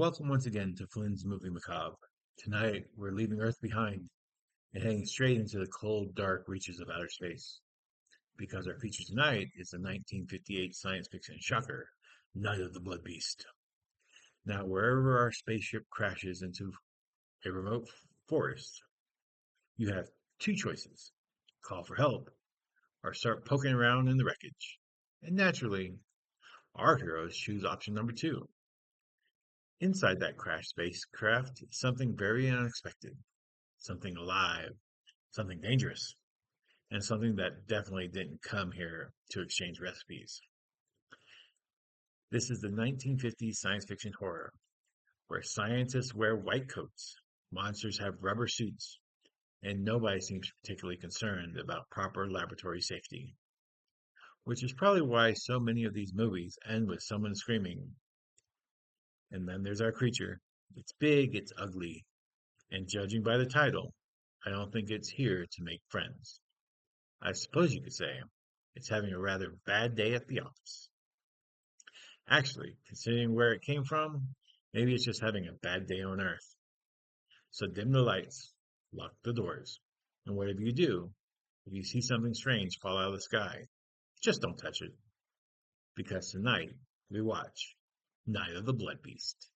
welcome once again to Flynn's Movie Macabre. Tonight, we're leaving Earth behind and heading straight into the cold, dark reaches of outer space. Because our feature tonight is the 1958 science fiction shocker, Night of the Blood Beast. Now, wherever our spaceship crashes into a remote forest, you have two choices: call for help or start poking around in the wreckage. And naturally, our heroes choose option number two. Inside that crashed spacecraft is something very unexpected, something alive, something dangerous, and something that definitely didn't come here to exchange recipes. This is the 1950s science fiction horror, where scientists wear white coats, monsters have rubber suits, and nobody seems particularly concerned about proper laboratory safety. Which is probably why so many of these movies end with someone screaming. And then there's our creature. It's big, it's ugly, and judging by the title, I don't think it's here to make friends. I suppose you could say it's having a rather bad day at the office. Actually, considering where it came from, maybe it's just having a bad day on Earth. So dim the lights, lock the doors, and whatever you do, if you see something strange fall out of the sky, just don't touch it. Because tonight, we watch Night of the Blood Beast.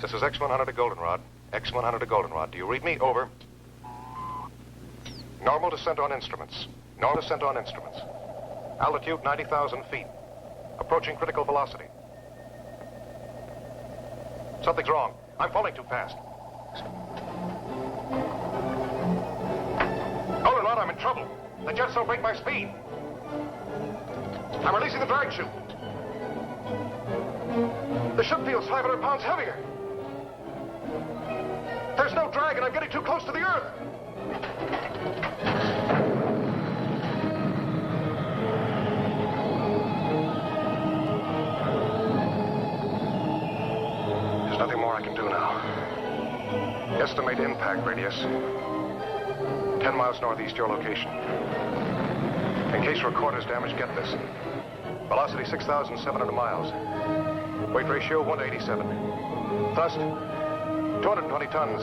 This is X-100 to Goldenrod. X-100 to Goldenrod. Do you read me? Over. Normal descent on instruments. Normal descent on instruments. Altitude 90,000 feet. Approaching critical velocity. Something's wrong. I'm falling too fast. Goldenrod, I'm in trouble. The jets don't break my speed. I'm releasing the drag chute. The ship feels 500 pounds heavier. There's no drag, and I'm getting too close to the Earth. There's nothing more I can do now. Estimate impact radius. 10 miles northeast your location. In case recorder's damaged, get this. Velocity 6,700 miles. Weight ratio 1 to 87. Thrust 220 tons.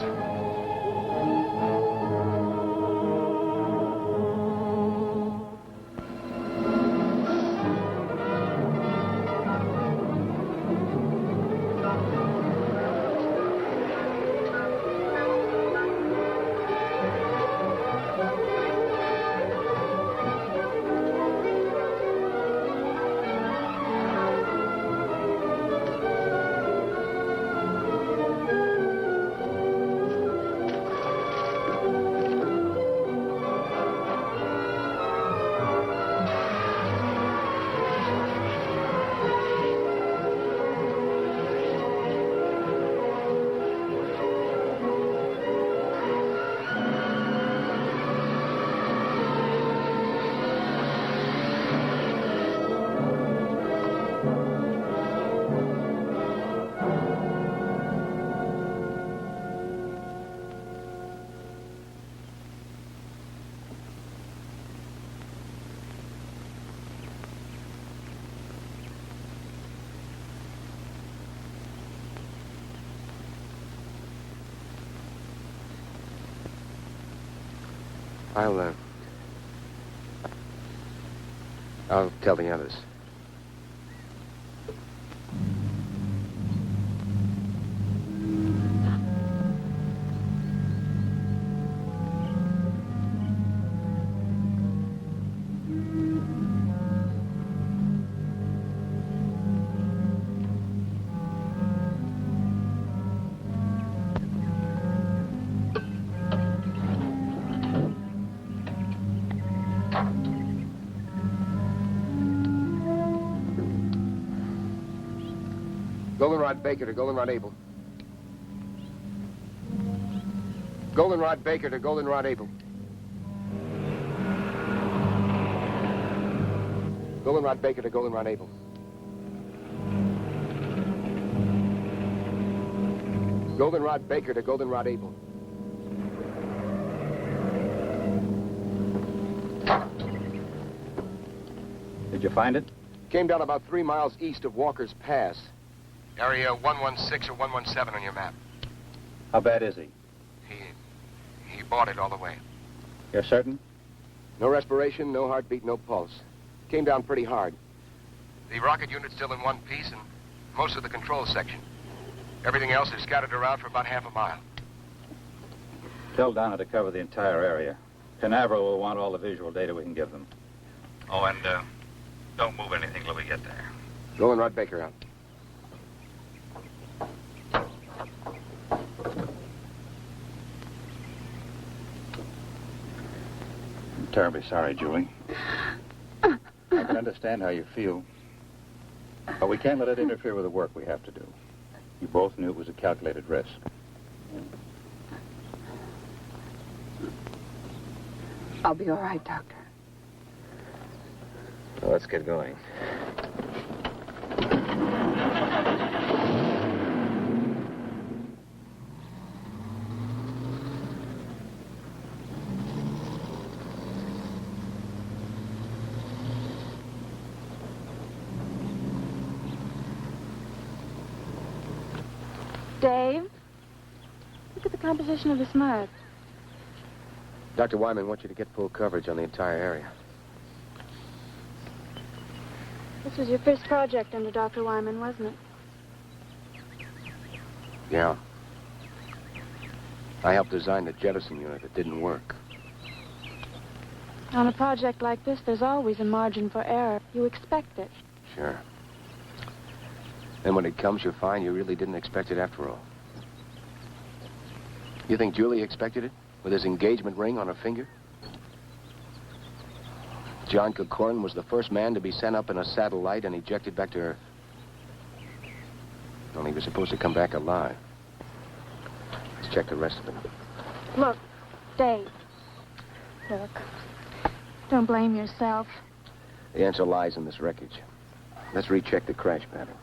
I'll tell the others. Goldenrod Baker to Goldenrod Able. Goldenrod Baker to Goldenrod Able. Goldenrod Baker to Goldenrod Able. Goldenrod Baker to Goldenrod Able. Did you find it? Came down about 3 miles east of Walker's Pass. Area 116 or 117 on your map. How bad is he? He bought it all the way. You're certain? No respiration, no heartbeat, no pulse. Came down pretty hard. The rocket unit's still in one piece and most of the control section. Everything else is scattered around for about half a mile. Tell Donna to cover the entire area. Canaveral will want all the visual data we can give them. Oh, and don't move anything till we get there. Goldenrod Baker out. I'm terribly sorry, Julie. I can understand how you feel. But we can't let it interfere with the work we have to do. You both knew it was a calculated risk. I'll be all right, Doctor. Well, let's get going. Dave, look at the composition of the smudge. Dr. Wyman wants you to get full coverage on the entire area. This was your first project under Dr. Wyman, wasn't it? Yeah. I helped design the jettison unit that didn't work. On a project like this, there's always a margin for error. You expect it. Sure. Then when it comes, you'll find you really didn't expect it after all. You think Julie expected it? With his engagement ring on her finger? John Corcoran was the first man to be sent up in a satellite and ejected back to Earth. Only he was supposed to come back alive. Let's check the rest of it. Look, Dave. Look. Don't blame yourself. The answer lies in this wreckage. Let's recheck the crash pattern.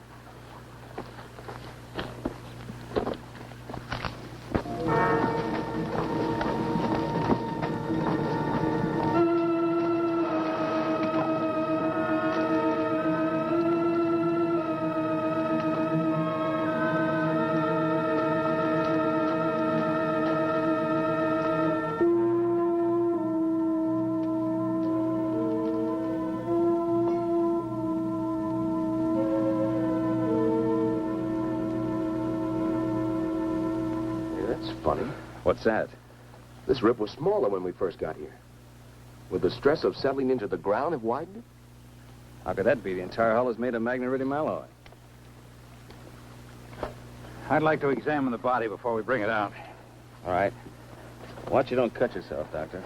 Funny. What's that? This rip was smaller when we first got here. Would the stress of settling into the ground have widened it? How could that be? The entire hull is made of magneridium alloy. I'd like to examine the body before we bring it out. All right. Watch you don't cut yourself, Doctor.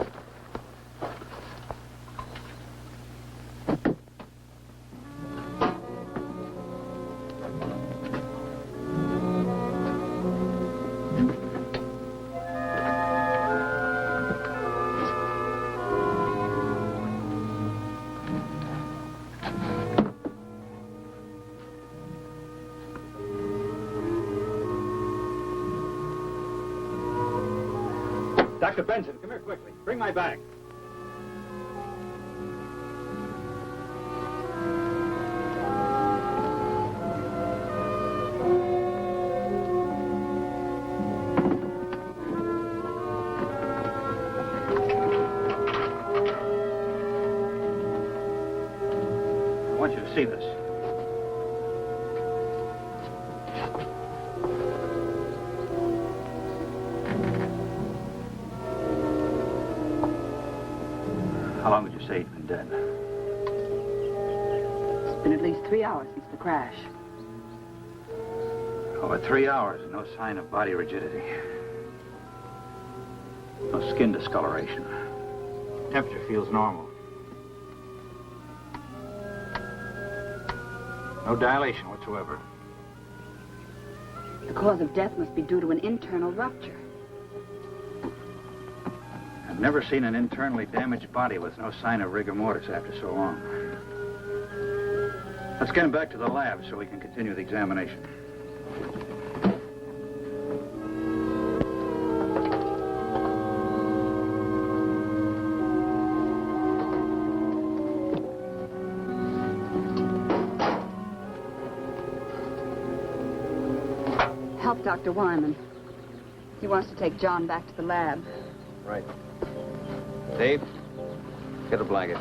Dr. Benson, come here quickly. Bring my bag. want you to see this. How long would you say he'd been dead? It's been at least 3 hours since the crash. Over 3 hours, no sign of body rigidity. No skin discoloration. Temperature feels normal. No dilation whatsoever. The cause of death must be due to an internal rupture. I've never seen an internally damaged body with no sign of rigor mortis after so long. Let's get him back to the lab so we can continue the examination. Help Dr. Wyman. He wants to take John back to the lab. Right. Dave, get a blanket.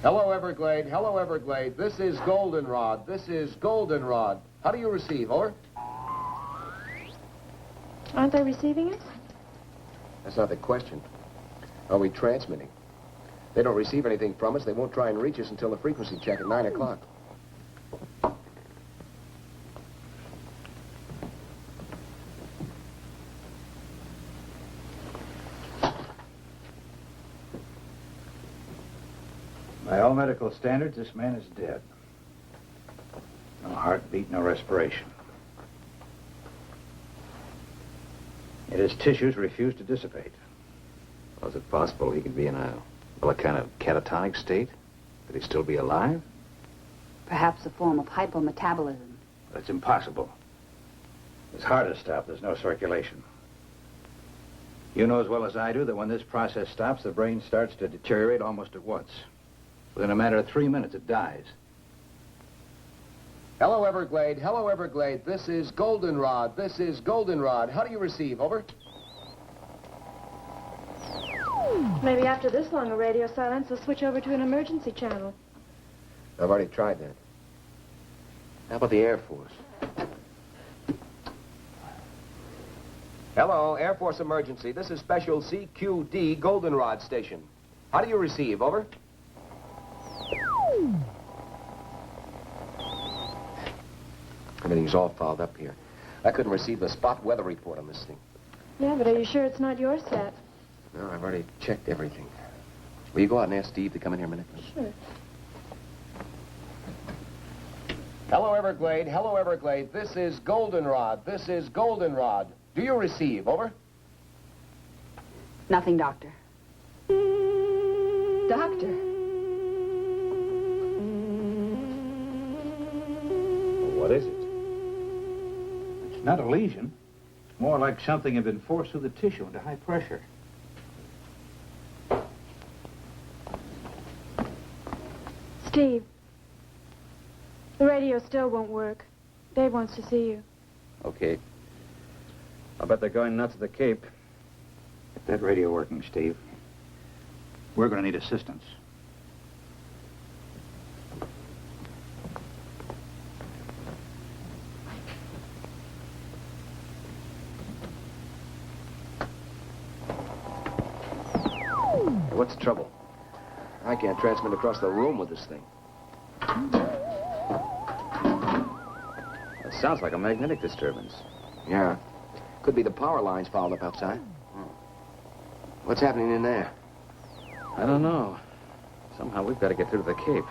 Hello, Everglade. Hello, Everglade. This is Goldenrod. This is Goldenrod. How do you receive? Over. Aren't they receiving us? That's not the question. Are we transmitting? They don't receive anything from us. They won't try and reach us until the frequency check at 9 o'clock. By all medical standards, this man is dead. No heartbeat, no respiration. Yet his tissues refuse to dissipate. Well, is it possible he could be in a kind of catatonic state? Could he still be alive? Perhaps a form of hypometabolism. That's impossible. His heart is stopped. There's no circulation. You know as well as I do that when this process stops, the brain starts to deteriorate almost at once. Within a matter of 3 minutes, it dies. Hello, Everglade. Hello, Everglade. This is Goldenrod. This is Goldenrod. How do you receive? Over. Maybe after this long a radio silence, they'll switch over to an emergency channel. I've already tried that. How about the Air Force? Hello, Air Force emergency. This is Special CQD Goldenrod Station. How do you receive? Over. Everything's all fouled up here. I couldn't receive the spot weather report on this thing. Yeah, but are you sure it's not your set? No, I've already checked everything. Will you go out and ask Steve to come in here a minute? Sure. Hello, Everglade. Hello, Everglade. This is Goldenrod. This is Goldenrod. Do you receive? Over. Nothing, Doctor. Doctor. What is it? It's not a lesion. It's more like something had been forced through the tissue into high pressure. Steve, the radio still won't work. Dave wants to see you. Okay. I'll bet they're going nuts at the Cape. Get that radio working, Steve. We're going to need assistance. What's the trouble? I can't transmit across the room with this thing. It sounds like a magnetic disturbance. Yeah. Could be the power lines fouled up outside. What's happening in there? I don't know. Somehow we've got to get through to the Cape.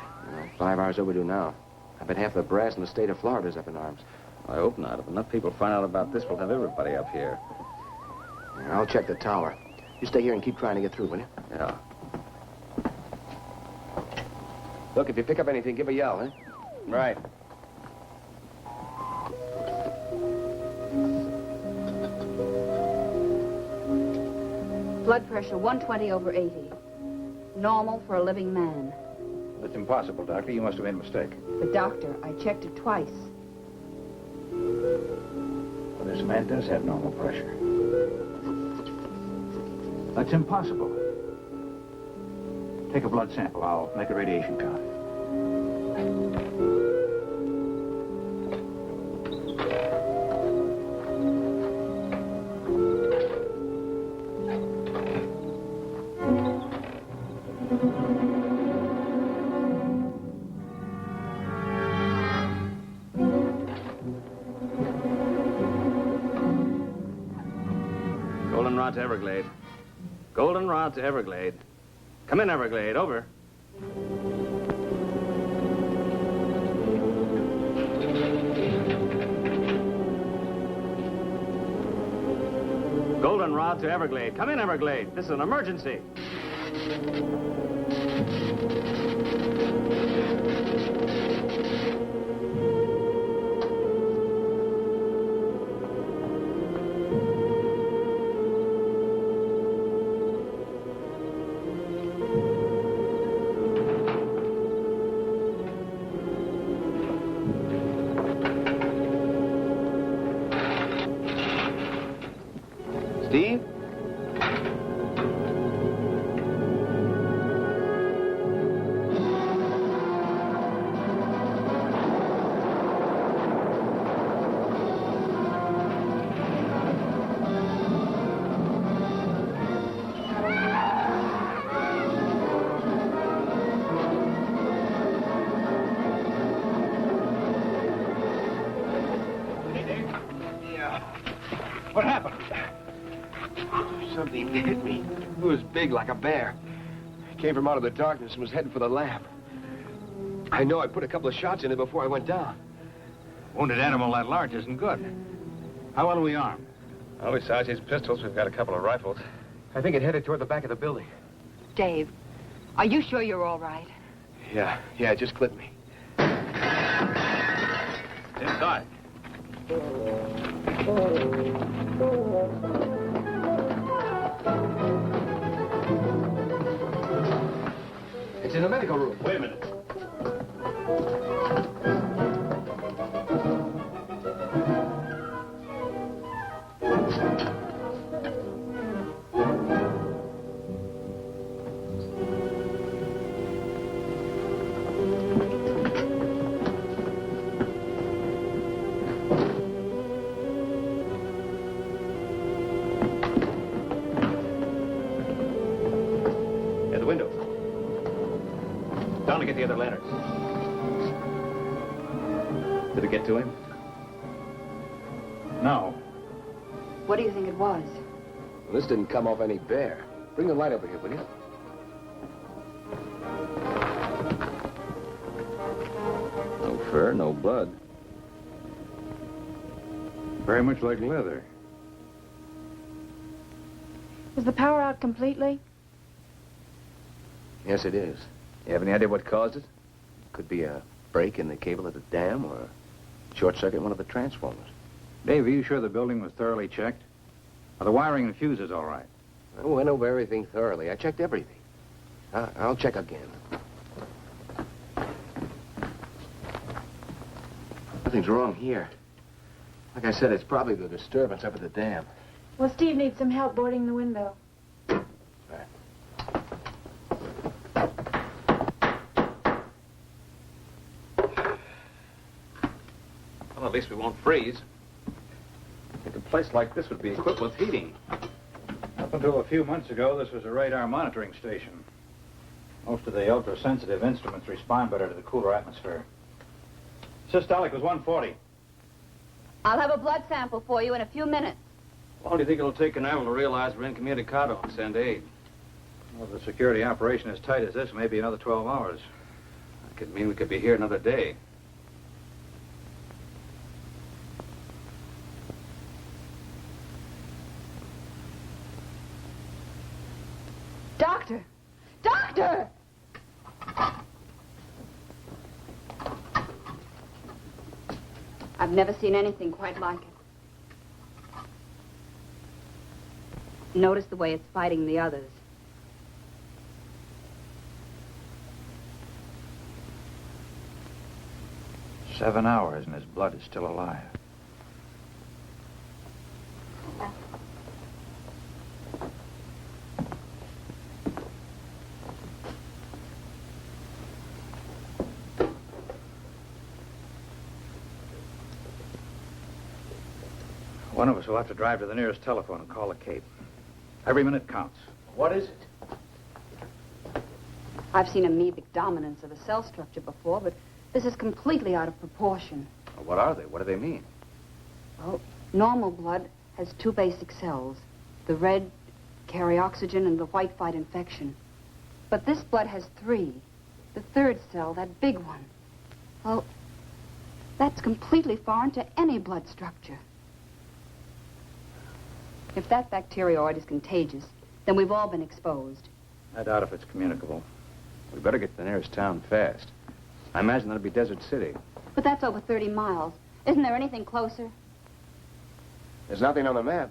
5 hours overdue now. I bet half the brass in the state of Florida's up in arms. I hope not. If enough people find out about this, we'll have everybody up here. I'll check the tower. You stay here and keep trying to get through, will you? Yeah. Look, if you pick up anything, give a yell, eh? Right. Blood pressure 120/80. Normal for a living man. That's impossible, Doctor. You must have made a mistake. The doctor, I checked it twice. Well, this man does have normal pressure. That's impossible. Take a blood sample. I'll make a radiation count. Goldenrod to Everglade. Goldenrod to Everglade. Come in, Everglade. Over. Goldenrod to Everglade. Come in, Everglade. This is an emergency. Steve? What happened? Something hit me. It was big like a bear. It came from out of the darkness and was heading for the lab. I know I put a couple of shots in it before I went down. Wounded animal that large isn't good. How well are we armed? Well, besides these pistols, we've got a couple of rifles. I think it headed toward the back of the building. Dave, are you sure you're all right? Yeah, it just clipped me. Inside. It's in the medical room. Wait a minute. At the window. Down to get the other lanterns. Did it get to him? No. What do you think it was? Well, this didn't come off any bear. Bring the light over here, will you? No fur, no blood. Very much like leather. Is the power out completely? Yes, it is. You have any idea what caused it? Could be a break in the cable at the dam or a short circuit in one of the transformers. Dave, are you sure the building was thoroughly checked? Are the wiring and fuses all right? I went over everything thoroughly. I checked everything. I'll check again. Nothing's wrong here. Like I said, it's probably the disturbance up at the dam. Well, Steve needs some help boarding the window. Well, at least we won't freeze. I think a place like this would be equipped with heating. Up until a few months ago, this was a radar monitoring station. Most of the ultra-sensitive instruments respond better to the cooler atmosphere. Systolic was 140. I'll have a blood sample for you in a few minutes. How long do you think it'll take Canaveral to realize we're incommunicado and send aid? Well, if the security operation is tight as this, maybe another 12 hours. That could mean we could be here another day. Doctor! Doctor! I've never seen anything quite like it. Notice the way it's fighting the others. Seven hours and his blood is still alive. One of us will have to drive to the nearest telephone and call the Cape. Every minute counts. What is it? I've seen amoebic dominance of a cell structure before, but this is completely out of proportion. Well, what are they? What do they mean? Well, normal blood has two basic cells. The red carry oxygen and the white fight infection. But this blood has three. The third cell, that big one, well, that's completely foreign to any blood structure. If that bacterioid is contagious, then we've all been exposed. I doubt if it's communicable. We better get to the nearest town fast. I imagine that'll be Desert City. But that's over 30 miles. Isn't there anything closer? There's nothing on the map.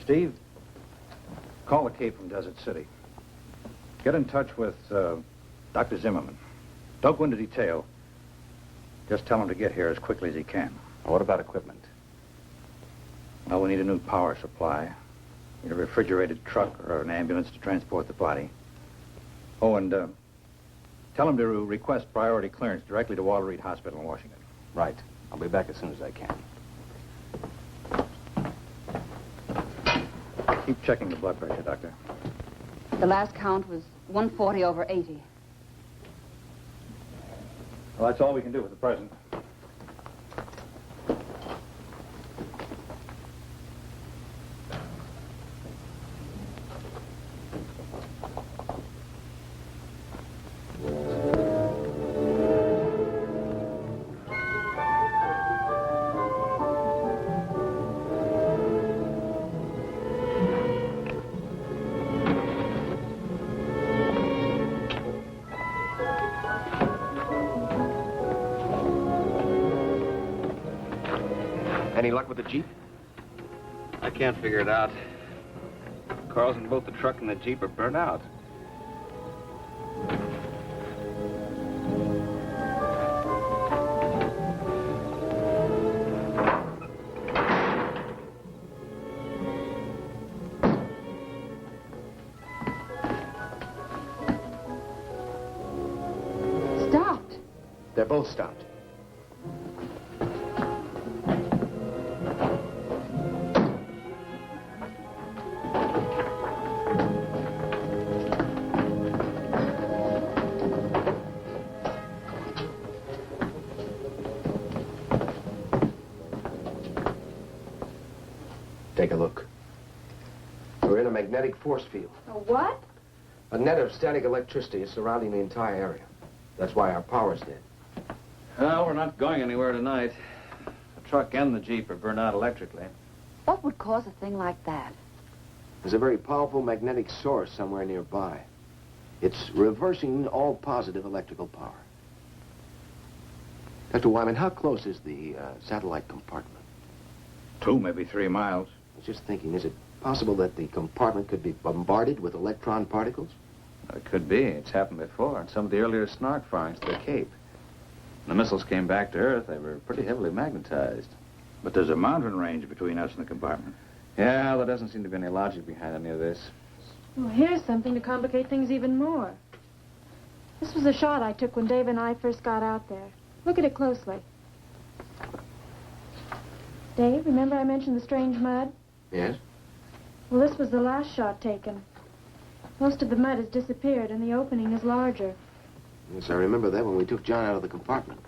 Steve, call the Cape from Desert City. Get in touch with Dr. Zimmerman. Don't go into detail. Just tell him to get here as quickly as he can. Now, what about equipment? Well, we need a new power supply. Need a refrigerated truck or an ambulance to transport the body. Oh, and tell him to request priority clearance directly to Walter Reed Hospital in Washington. Right. I'll be back as soon as I can. Keep checking the blood pressure, Doctor. The last count was 140/80. Well, that's all we can do at the present. Any luck with the Jeep? I can't figure it out. Cars in both the truck and the Jeep are burnt out. Stopped. They're both stopped. Take a look. We're in a magnetic force field. A what? A net of static electricity is surrounding the entire area. That's why our power's dead. Well, we're not going anywhere tonight. The truck and the Jeep are burned out electrically. What would cause a thing like that? There's a very powerful magnetic source somewhere nearby. It's reversing all positive electrical power. Dr. Wyman, how close is the satellite compartment? 2, maybe 3 miles. I was just thinking, is it possible that the compartment could be bombarded with electron particles? It could be. It's happened before in some of the earlier snark firings to the Cape. When the missiles came back to Earth, they were pretty heavily magnetized. But there's a mountain range between us and the compartment. Yeah, there doesn't seem to be any logic behind any of this. Well, here's something to complicate things even more. This was a shot I took when Dave and I first got out there. Look at it closely. Dave, remember I mentioned the strange mud? Yes? Well, this was the last shot taken. Most of the mud has disappeared, and the opening is larger. Yes, I remember that when we took John out of the compartment.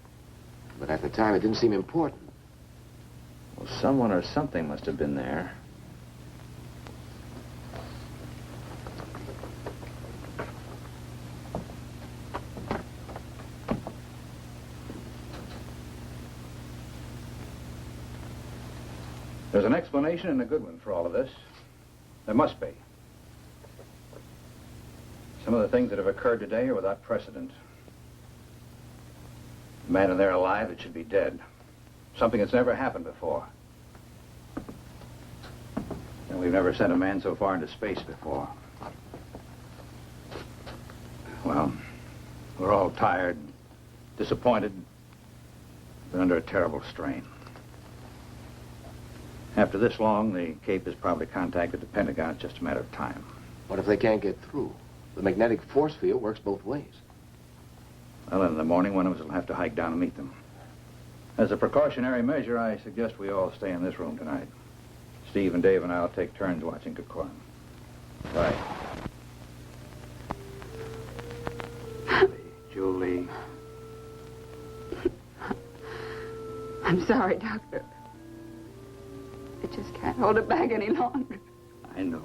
But at the time, it didn't seem important. Well, someone or something must have been there. There's an explanation and a good one for all of this. There must be. Some of the things that have occurred today are without precedent. A man in there alive that should be dead. Something that's never happened before. And we've never sent a man so far into space before. Well, we're all tired, disappointed, but under a terrible strain. After this long, the Cape has probably contacted the Pentagon. It's just a matter of time. What if they can't get through? The magnetic force field works both ways. Well, in the morning, one of us will have to hike down and meet them. As a precautionary measure, I suggest we all stay in this room tonight. Steve and Dave and I will take turns watching Kikuan. Right. Julie. I'm sorry, Doctor. I just can't hold it back any longer. I know.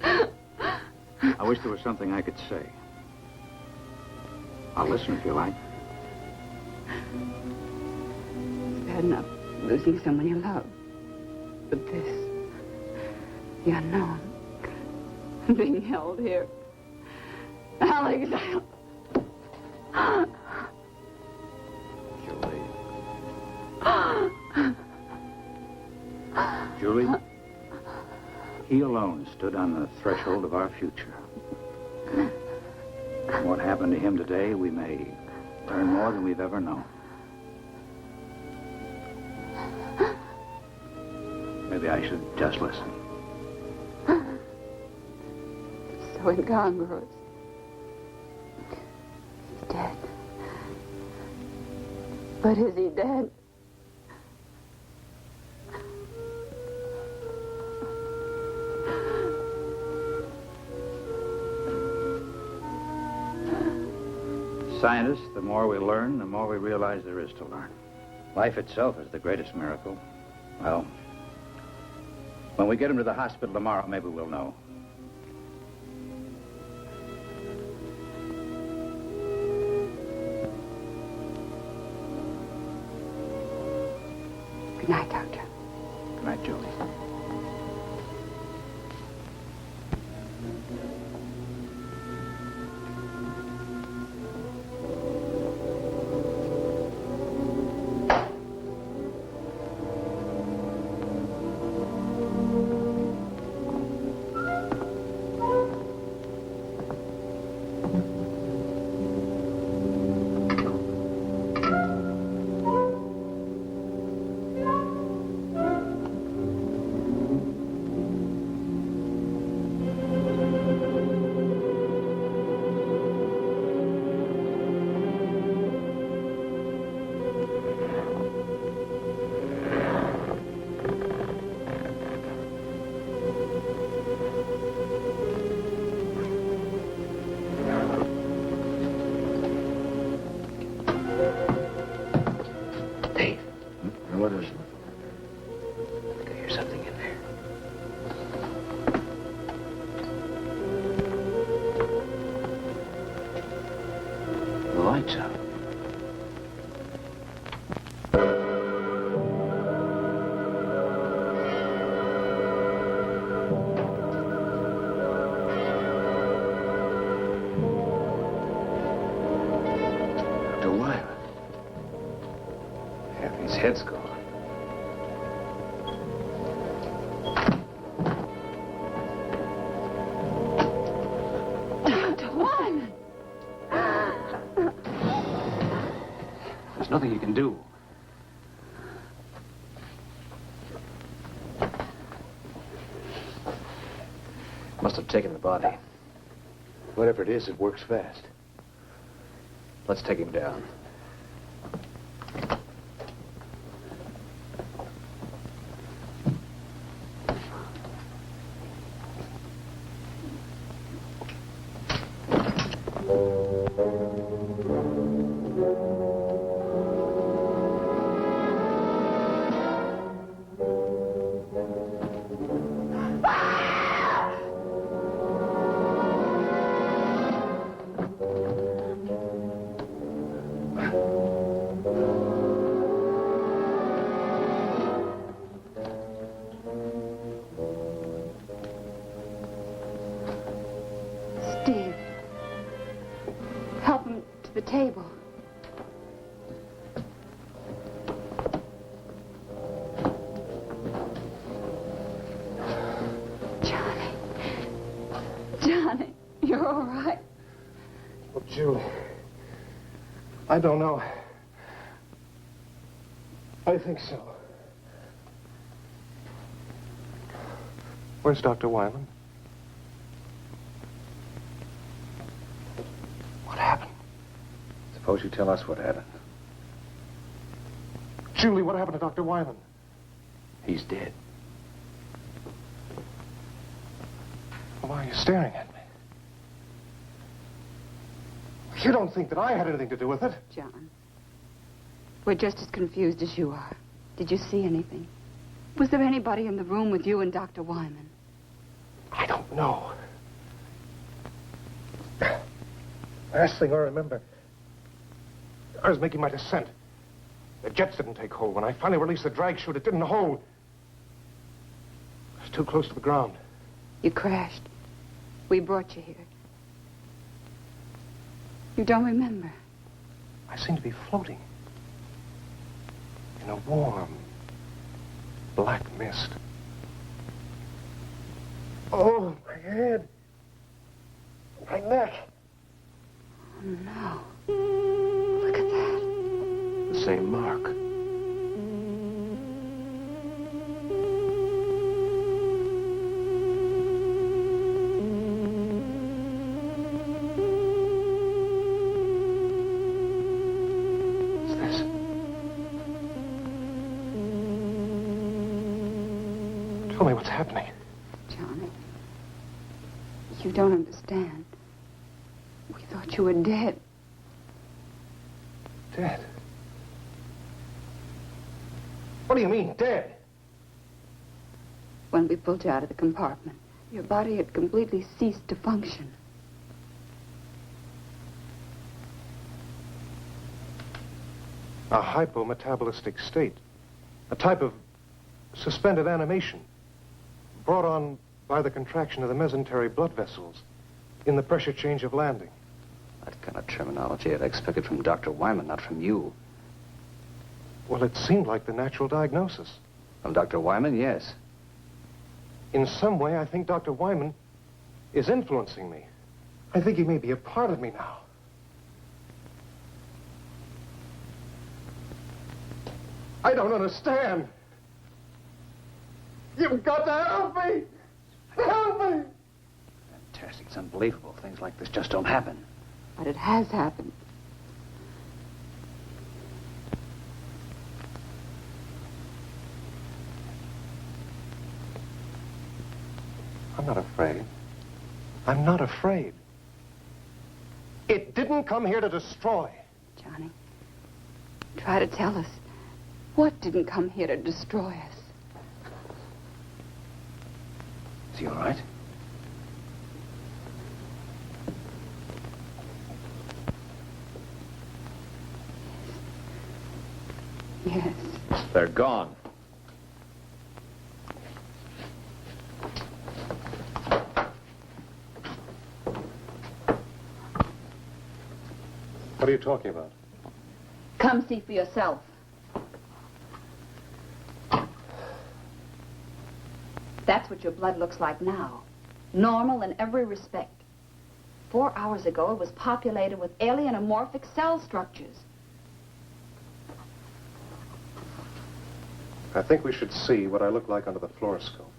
I wish there was something I could say. I'll listen if you like. It's bad enough losing someone you love. But this, the unknown, being held here. Alex, Julie, he alone stood on the threshold of our future. From what happened to him today, we may learn more than we've ever known. Maybe I should just listen. so incongruous. He's dead. But is he dead? Scientists, the more we learn, the more we realize there is to learn. Life itself is the greatest miracle. Well, when we get him to the hospital tomorrow, maybe we'll know. Good night, Doctor. Good night, Julie. What is it? I think I hear something in there. The light's out. Dr. Weiler. Half his head's gone. There's nothing you can do. Must have taken the body. Whatever it is, it works fast. Let's take him down. the table. Johnny. Johnny, you're all right. Well, Julie, I don't know. I think so. Where's Dr. Wyman? What happened? Suppose you tell us what happened. Julie, what happened to Dr. Wyman? He's dead. Why are you staring at me? You don't think that I had anything to do with it? John, we're just as confused as you are. Did you see anything? Was there anybody in the room with you and Dr. Wyman? I don't know. Last thing I remember, I was making my descent. The jets didn't take hold. When I finally released the drag chute, it didn't hold. I was too close to the ground. You crashed. We brought you here. You don't remember? I seemed to be floating in a warm, black mist. Oh, my head. My neck. Oh, no. Look at that. The same mark. What's this? Tell me what's happening. Johnny, you don't understand. We thought you were dead. Dead? What do you mean, dead? When we pulled you out of the compartment, your body had completely ceased to function. A hypometabolistic state. A type of suspended animation brought on by the contraction of the mesentery blood vessels in the pressure change of landing. That kind of terminology I'd expected from Dr. Wyman, not from you. Well, it seemed like the natural diagnosis. From Dr. Wyman, yes. In some way, I think Dr. Wyman is influencing me. I think he may be a part of me now. I don't understand. You've got to help me. Help me. Fantastic. It's unbelievable. Things like this just don't happen. But it has happened. I'm not afraid. I'm not afraid. It didn't come here to destroy. Johnny, try to tell us. What didn't come here to destroy us? Is he all right? Yes. They're gone. What are you talking about? Come see for yourself. That's what your blood looks like now. Normal in every respect. 4 hours ago, it was populated with alien amorphic cell structures. I think we should see what I look like under the fluoroscope.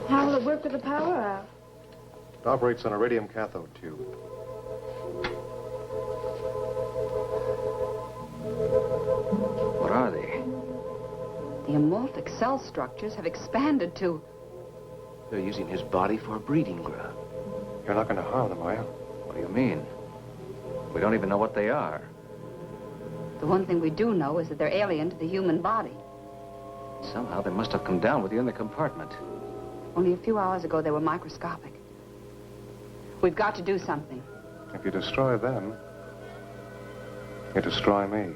How will it work with the power out? It operates on a radium cathode tube. What are they? The amorphic cell structures have expanded to... They're using his body for a breeding ground. You're not going to harm them, are you? What do you mean? We don't even know what they are. The one thing we do know is that they're alien to the human body. Somehow they must have come down with you in the compartment. Only a few hours ago, they were microscopic. We've got to do something. If you destroy them, you destroy me.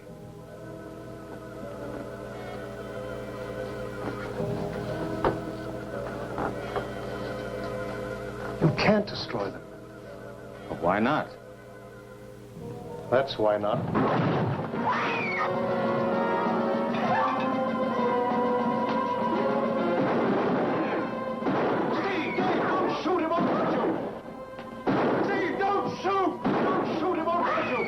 can't destroy them. Well, why not? That's why not. Steve, don't shoot him, I'll hurt you. Steve, don't shoot! Don't shoot him, I'll hurt you.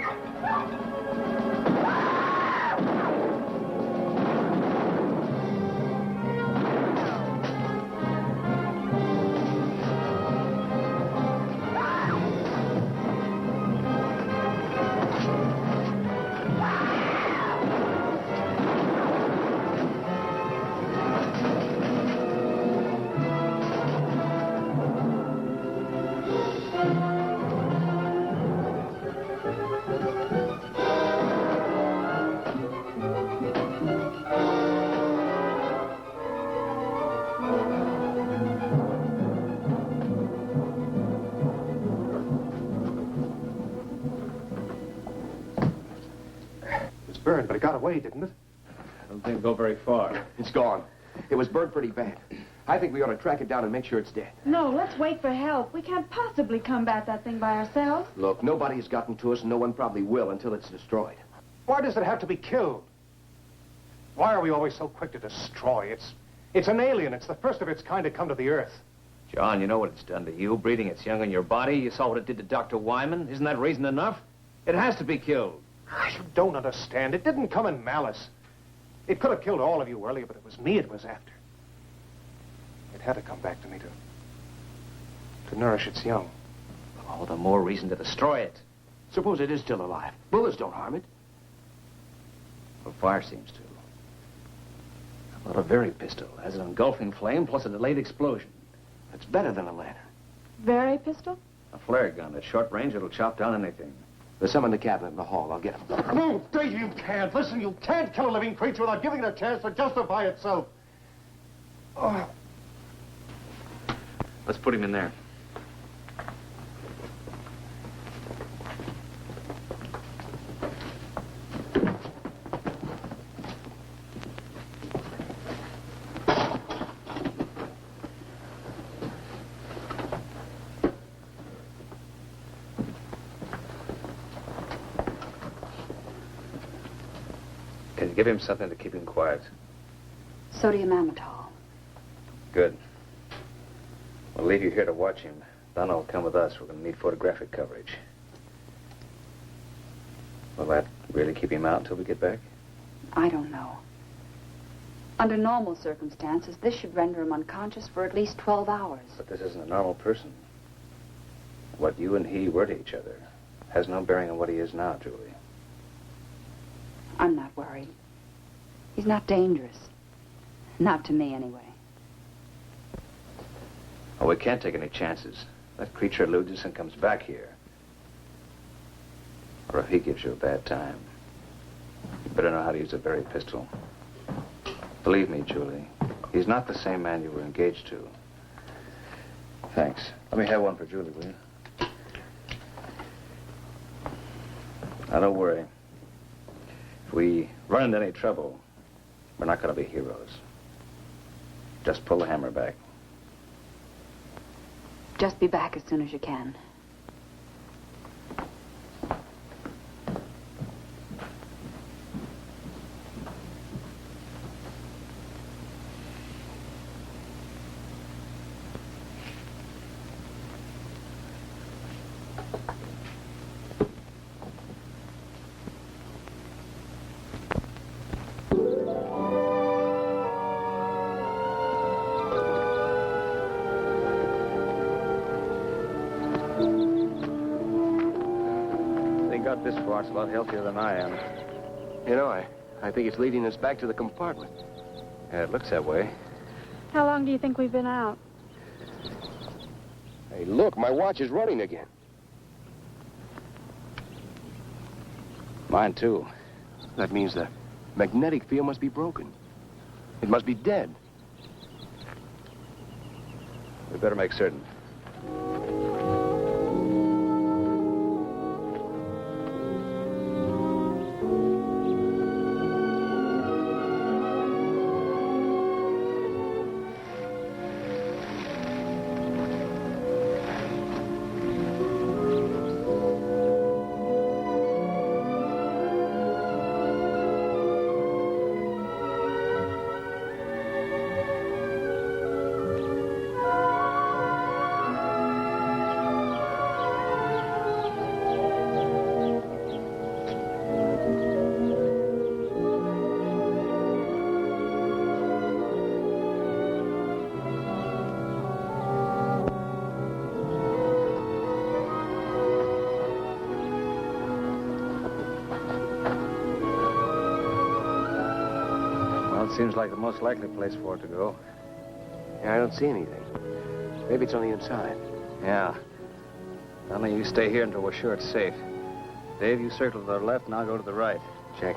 Burned, but it got away, didn't it? I don't think it'll go very far. It's gone. It was burned pretty bad. I think we ought to track it down and make sure it's dead. No, let's wait for help. We can't possibly combat that thing by ourselves. Look, nobody has gotten to us, and no one probably will until it's destroyed. Why does it have to be killed? Why are we always so quick to destroy? It's an alien. It's the first of its kind to come to the Earth. John, you know what it's done to you, breeding its young in your body. You saw what it did to Dr. Wyman. Isn't that reason enough? It has to be killed. You don't understand. It didn't come in malice. It could have killed all of you earlier, but it was me it was after. It had to come back to me to nourish its young. All the more reason to destroy it. Suppose it is still alive. Bullets don't harm it. Well, fire seems to. How about a very pistol? Has an engulfing flame plus a delayed explosion. It's better than a lantern. Very pistol? A flare gun. At short range, it'll chop down anything. There's some in the cabinet in the hall. I'll get them. No, Dave, you can't. Listen, you can't kill a living creature without giving it a chance to justify itself. Oh. Let's put him in there. Can you give him something to keep him quiet? Sodium amytal. Good. We'll leave you here to watch him. Donna will come with us. We're going to need photographic coverage. Will that really keep him out until we get back? I don't know. Under normal circumstances, this should render him unconscious for at least 12 hours. But this isn't a normal person. What you and he were to each other has no bearing on what he is now, Julie. I'm not worried. He's not dangerous. Not to me, anyway. Oh, we can't take any chances. That creature eludes us and comes back here. Or if he gives you a bad time, you better know how to use a very pistol. Believe me, Julie, he's not the same man you were engaged to. Thanks. Let me have one for Julie, will you? Now, don't worry. If we run into any trouble, we're not going to be heroes. Just pull the hammer back. Just be back as soon as you can. This part's a lot healthier than I am. You know, I think it's leading us back to the compartment. Yeah, it looks that way. How long do you think we've been out? Hey, look, my watch is running again. Mine, too. That means the magnetic field must be broken. It must be dead. We better make certain. Seems like the most likely place for it to go. Yeah, I don't see anything. Maybe it's on the inside. Yeah. Only you stay here until we're sure it's safe. Dave, you circle to the left and I'll go to the right. Check.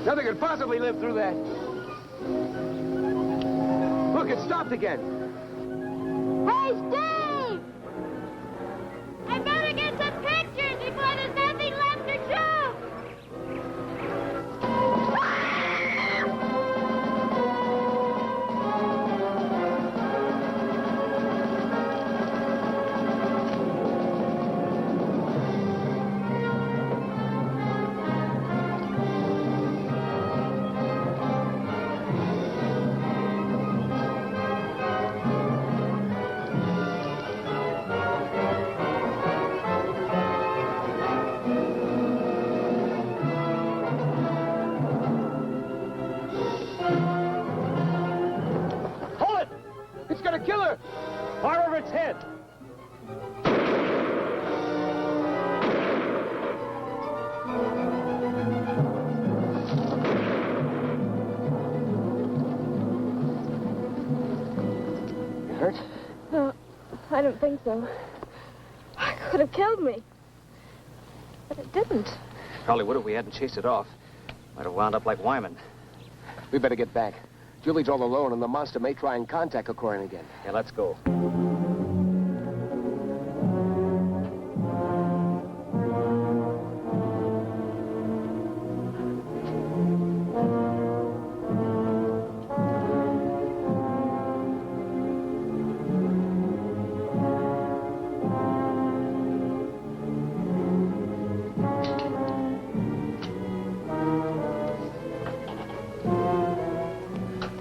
Nothing could possibly live through that. Look, it stopped again. Hey, Steve! I better get some pictures before there's nothing left to shoot! Hold it! It's gonna kill her! Fire over its head! You hurt? No, I don't think so. It could have killed me. But it didn't. Probably would if we hadn't chased it off. Might have wound up like Wyman. We better get back. Julie's all alone, and the monster may try and contact O'Corin again. Yeah, let's go.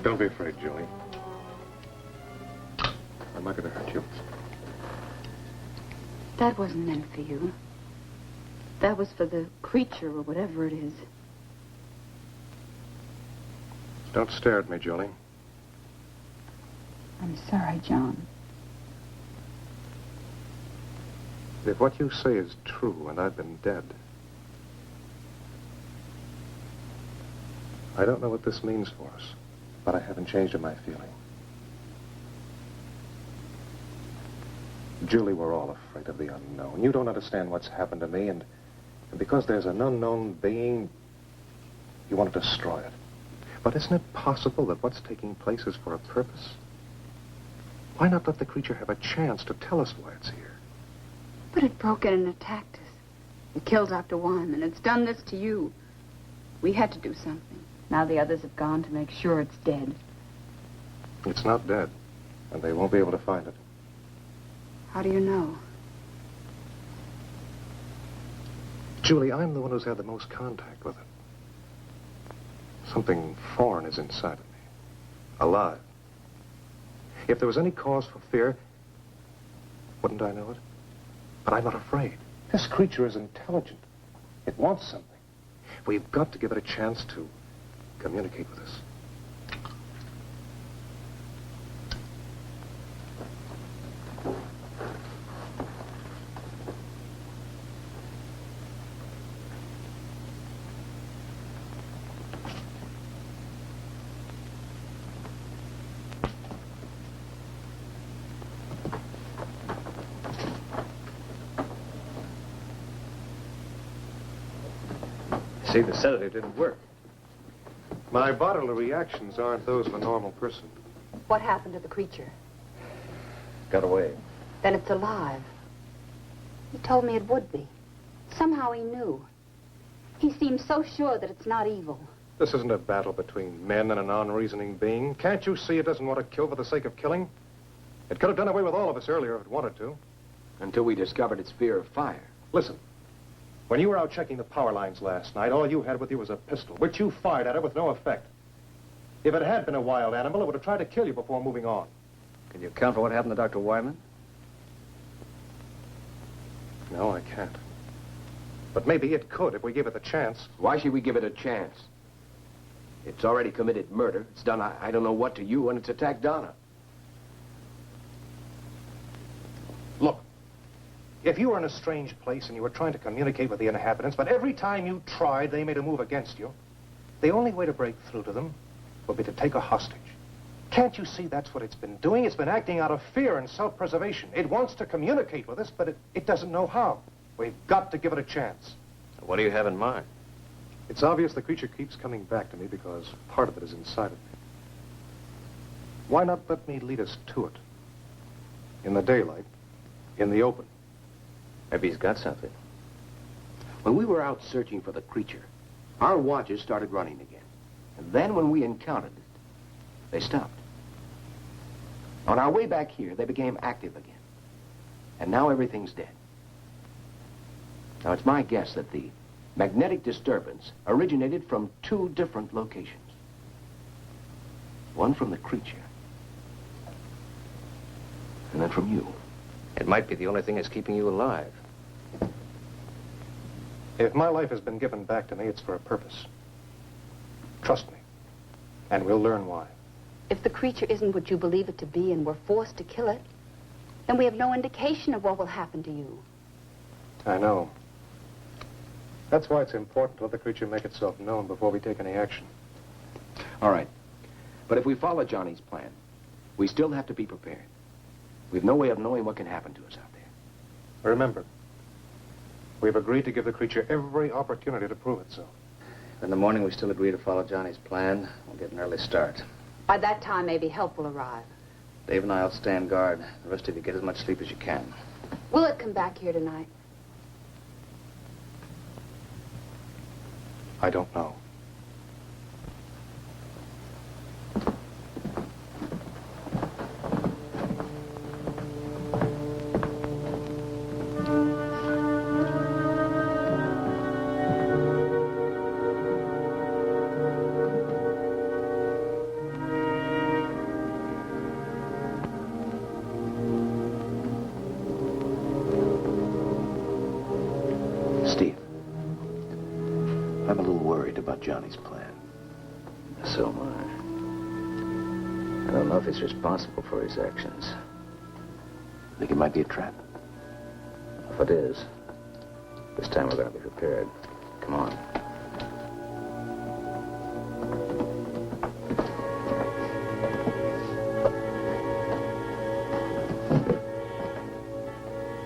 Don't be afraid, Julie. I'm not going to hurt you. That wasn't meant for you. That was for the creature or whatever it is. Don't stare at me, Julie. I'm sorry, John. If what you say is true and I've been dead, I don't know what this means for us, but I haven't changed in my feeling. Julie, we're all afraid of the unknown. You don't understand what's happened to me, and because there's an unknown being, you want to destroy it. But isn't it possible that what's taking place is for a purpose? Why not let the creature have a chance to tell us why it's here? But it broke in and attacked us. It killed Dr. Wyman. It's done this to you. We had to do something. Now the others have gone to make sure it's dead. It's not dead, and they won't be able to find it. How do you know? Julie, I'm the one who's had the most contact with it. Something foreign is inside of me. Alive. If there was any cause for fear, wouldn't I know it? But I'm not afraid. This creature is intelligent. It wants something. We've got to give it a chance to communicate with us. See, the sedative didn't work. My bodily reactions aren't those of a normal person. What happened to the creature? Got away. Then it's alive. You told me it would be. Somehow he knew. He seems so sure that it's not evil. This isn't a battle between men and a non-reasoning being. Can't you see it doesn't want to kill for the sake of killing? It could have done away with all of us earlier if it wanted to. Until we discovered its fear of fire. Listen, when you were out checking the power lines last night, all you had with you was a pistol, which you fired at it with no effect. If it had been a wild animal, it would have tried to kill you before moving on. Can you account for what happened to Dr. Wyman? No, I can't. But maybe it could if we gave it the chance. Why should we give it a chance? It's already committed murder. It's done I don't know what to you, and it's attacked Donna. Look, if you were in a strange place and you were trying to communicate with the inhabitants, but every time you tried, they made a move against you, the only way to break through to them would be to take a hostage. Can't you see that's what it's been doing? It's been acting out of fear and self-preservation. It wants to communicate with us, but it doesn't know how. We've got to give it a chance. What do you have in mind? It's obvious the creature keeps coming back to me because part of it is inside of me. Why not let me lead us to it? In the daylight, in the open. Maybe he's got something. When we were out searching for the creature, our watches started running again. And then when we encountered it, they stopped. On our way back here, they became active again. And now everything's dead. Now, it's my guess that the magnetic disturbance originated from two different locations. One from the creature, and then from you. It might be the only thing that's keeping you alive. If my life has been given back to me, it's for a purpose. Trust me, and we'll learn why. If the creature isn't what you believe it to be and we're forced to kill it, then we have no indication of what will happen to you. I know. That's why it's important to let the creature make itself known before we take any action. All right. But if we follow Johnny's plan, we still have to be prepared. We've no way of knowing what can happen to us out there. Remember, we've agreed to give the creature every opportunity to prove itself. In the morning, we still agree to follow Johnny's plan. We'll get an early start. By that time, maybe help will arrive. Dave and I will stand guard. The rest of you get as much sleep as you can. Will it come back here tonight? I don't know. Steve, I'm a little worried about Johnny's plan. So am I. I don't know if he's responsible for his actions. I think it might be a trap. If it is, this time we're going to be prepared. Come on.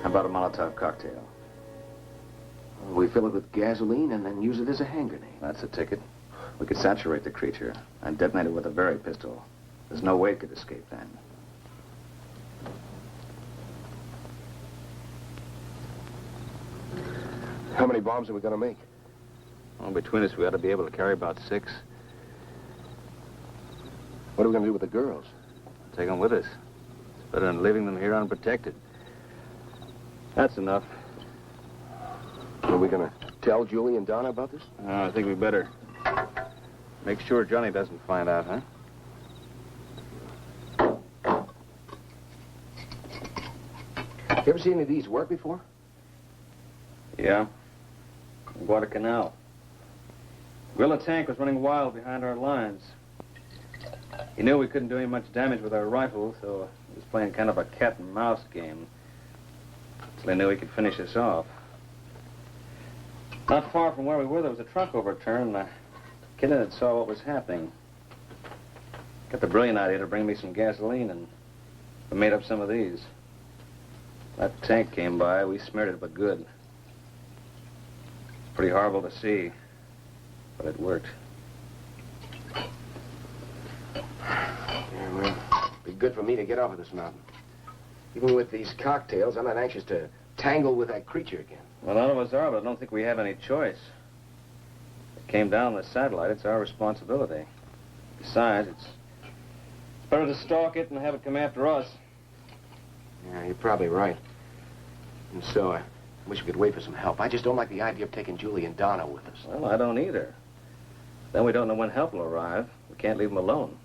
How about a Molotov cocktail? We fill it with gasoline and then use it as a hand grenade. That's a ticket. We could saturate the creature and detonate it with a very pistol. There's no way it could escape then. How many bombs are we going to make? Well, between us, we ought to be able to carry about 6. What are we going to do with the girls? Take them with us. It's better than leaving them here unprotected. That's enough. Are we going to tell Julie and Donna about this? I think we better. Make sure Johnny doesn't find out, huh? You ever seen any of these work before? Yeah. Guadalcanal. Guerrilla tank was running wild behind our lines. He knew we couldn't do any much damage with our rifle, so he was playing kind of a cat and mouse game. Until he knew he could finish us off. Not far from where we were, there was a truck overturned, and the kid in it saw what was happening. Got the brilliant idea to bring me some gasoline, and we made up some of these. That tank came by, we smeared it, but good. Pretty horrible to see, but it worked. Yeah, well, it'd be good for me to get off of this mountain. Even with these cocktails, I'm not anxious to tangled with that creature again. Well, none of us are, but I don't think we have any choice. It came down on the satellite. It's our responsibility. Besides, it's better to stalk it and have it come after us. Yeah, you're probably right. And so, I wish we could wait for some help. I just don't like the idea of taking Julie and Donna with us. Well, I don't either. Then we don't know when help will arrive. We can't leave them alone.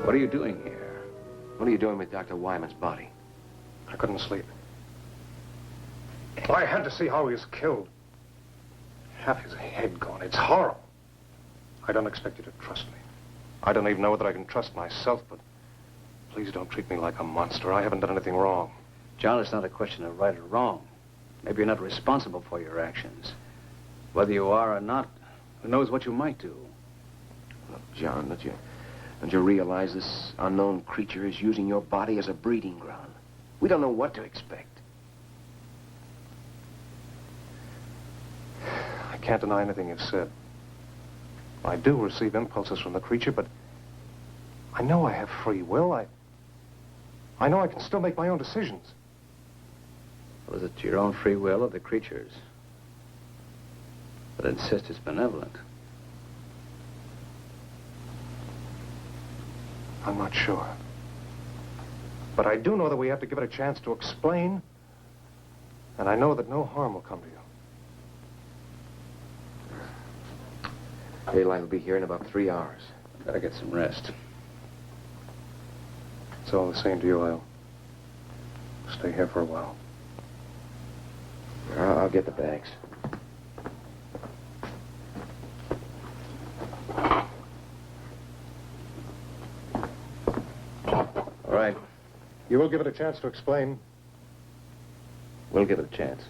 What are you doing here? What are you doing with Dr. Wyman's body? I couldn't sleep. I had to see how he was killed. Half his head gone. It's horrible. I don't expect you to trust me. I don't even know whether I can trust myself, but please don't treat me like a monster. I haven't done anything wrong. John, it's not a question of right or wrong. Maybe you're not responsible for your actions. Whether you are or not, who knows what you might do? Look, John, don't you realize this unknown creature is using your body as a breeding ground? We don't know what to expect. I can't deny anything you've said. I do receive impulses from the creature, but I know I have free will. I know I can still make my own decisions. Was it your own free will or the creature's? But insist it's benevolent. I'm not sure. But I do know that we have to give it a chance to explain, and I know that no harm will come to you. Daylight will be here in about 3 hours. Better get some rest. It's all the same to you. I'll stay here for a while. I'll get the bags. All right. You will give it a chance to explain. We'll give it a chance.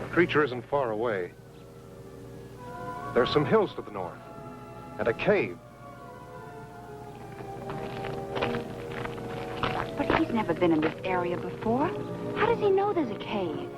The creature isn't far away. There's some hills to the north, and a cave. But he's never been in this area before. How does he know there's a cave?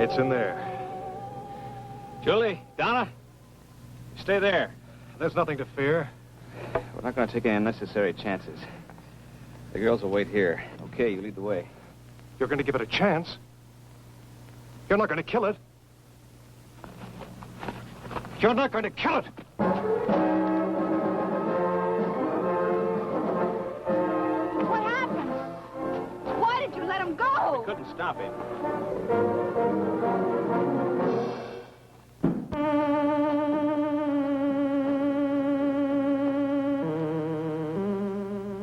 It's in there. Julie, Donna, stay there. There's nothing to fear. We're not going to take any unnecessary chances. The girls will wait here. Okay, you lead the way. You're going to give it a chance? You're not going to kill it? You're not going to kill it! What happened? Why did you let him go? We couldn't stop him.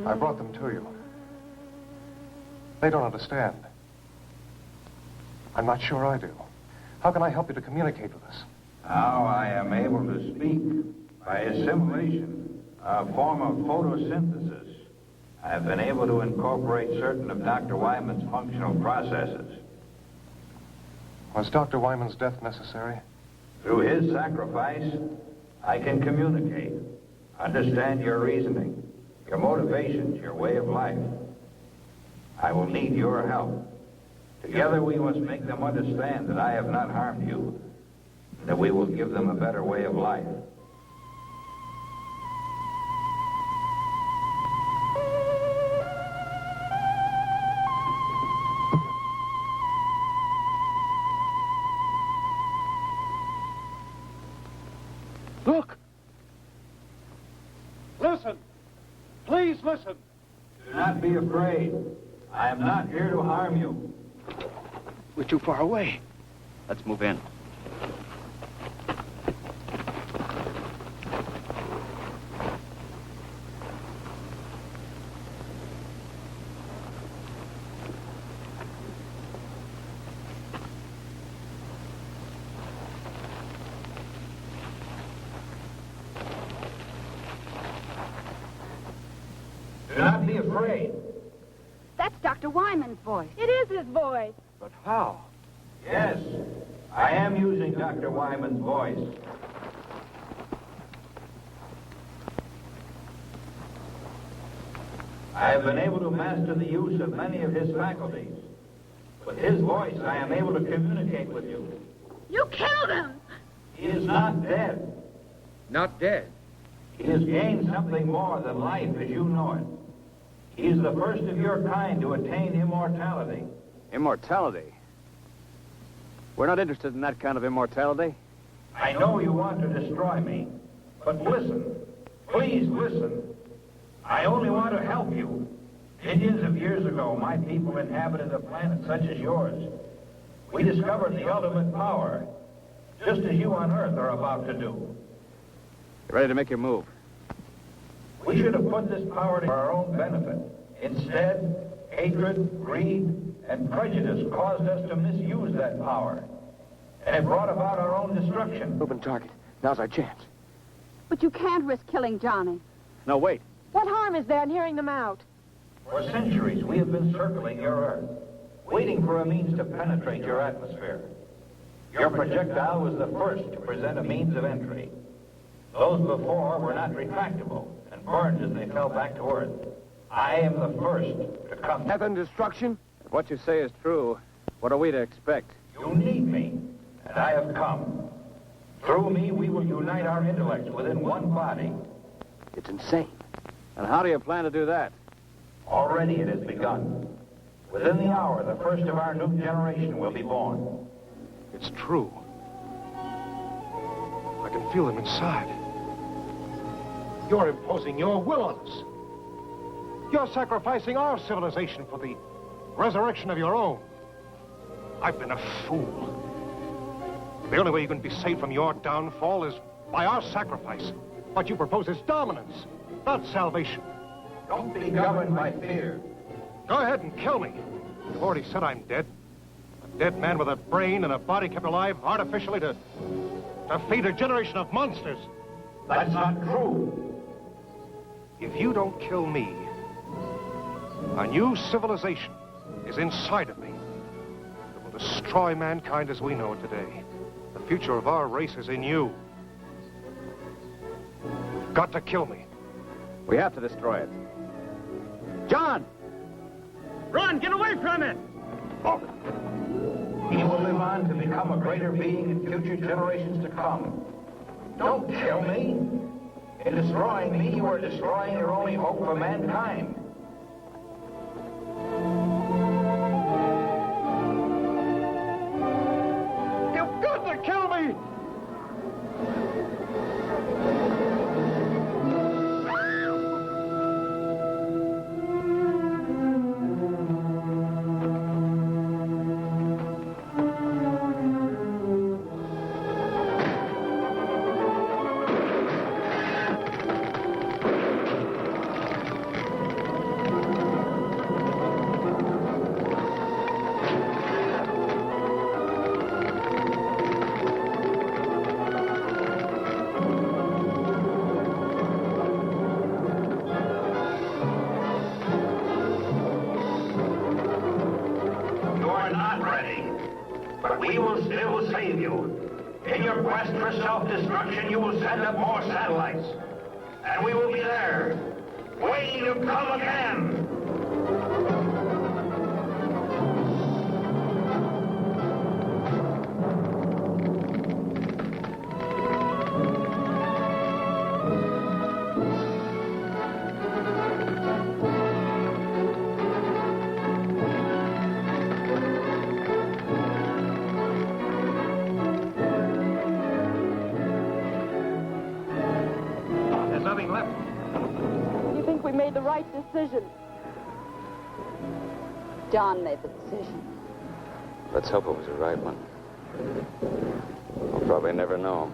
I brought them to you. They don't understand. I'm not sure I do. How can I help you to communicate with us? Now I am able to speak by assimilation, a form of photosynthesis. I have been able to incorporate certain of Dr. Wyman's functional processes. Was Dr. Wyman's death necessary? Through his sacrifice, I can communicate, understand your reasoning, your motivations, your way of life. I will need your help. Together we must make them understand that I have not harmed you, that we will give them a better way of life. Look! Listen! Please listen! Do not be afraid. I am not here to harm you. We're too far away. Let's move in. Do not be afraid. That's Dr. Wyman's voice. It is his voice. But how? Yes, I am using Dr. Wyman's voice. I have been able to master the use of many of his faculties. With his voice, I am able to communicate with you. You killed him! He is not dead. Not dead. He has gained something more than life as you know it. He is the first of your kind to attain immortality. Immortality? We're not interested in that kind of immortality. I know you want to destroy me, but listen. Please listen. I only want to help you. Millions of years ago, my people inhabited a planet such as yours. We discovered the ultimate power, just as you on Earth are about to do. You ready to make your move? We should have put this power to our own benefit. Instead, hatred, greed, and prejudice caused us to misuse that power. And it brought about our own destruction. Open target. Now's our chance. But you can't risk killing Johnny. No, wait. What harm is there in hearing them out? For centuries, we have been circling your Earth, waiting for a means to penetrate your atmosphere. Your projectile was the first to present a means of entry. Those before were not retractable and burned as they fell back to Earth. I am the first to come. Death and destruction? If what you say is true, what are we to expect? You need me, and I have come. Through me, we will unite our intellects within one body. It's insane. And how do you plan to do that? Already it has begun. Within the hour, the first of our new generation will be born. It's true. I can feel them inside. You're imposing your will on us. You're sacrificing our civilization for the resurrection of your own. I've been a fool. The only way you can be saved from your downfall is by our sacrifice. What you propose is dominance, not salvation. Don't be governed by fear. Go ahead and kill me. You've already said I'm dead. A dead man with a brain and a body kept alive artificially to feed a generation of monsters. That's not true. If you don't kill me, a new civilization is inside of me. It will destroy mankind as we know it today. The future of our race is in you. You've got to kill me. We have to destroy it. John! Run! Get away from it! Oh. He will live on to become a greater being in future generations to come. Don't kill me. In destroying me, you are destroying your only hope for mankind. You've got to kill me! We will still save you. In your quest for self-destruction, you will send up more satellites. And we will be there, waiting to come again. The right decision. John made the decision. Let's hope it was the right one. We'll probably never know.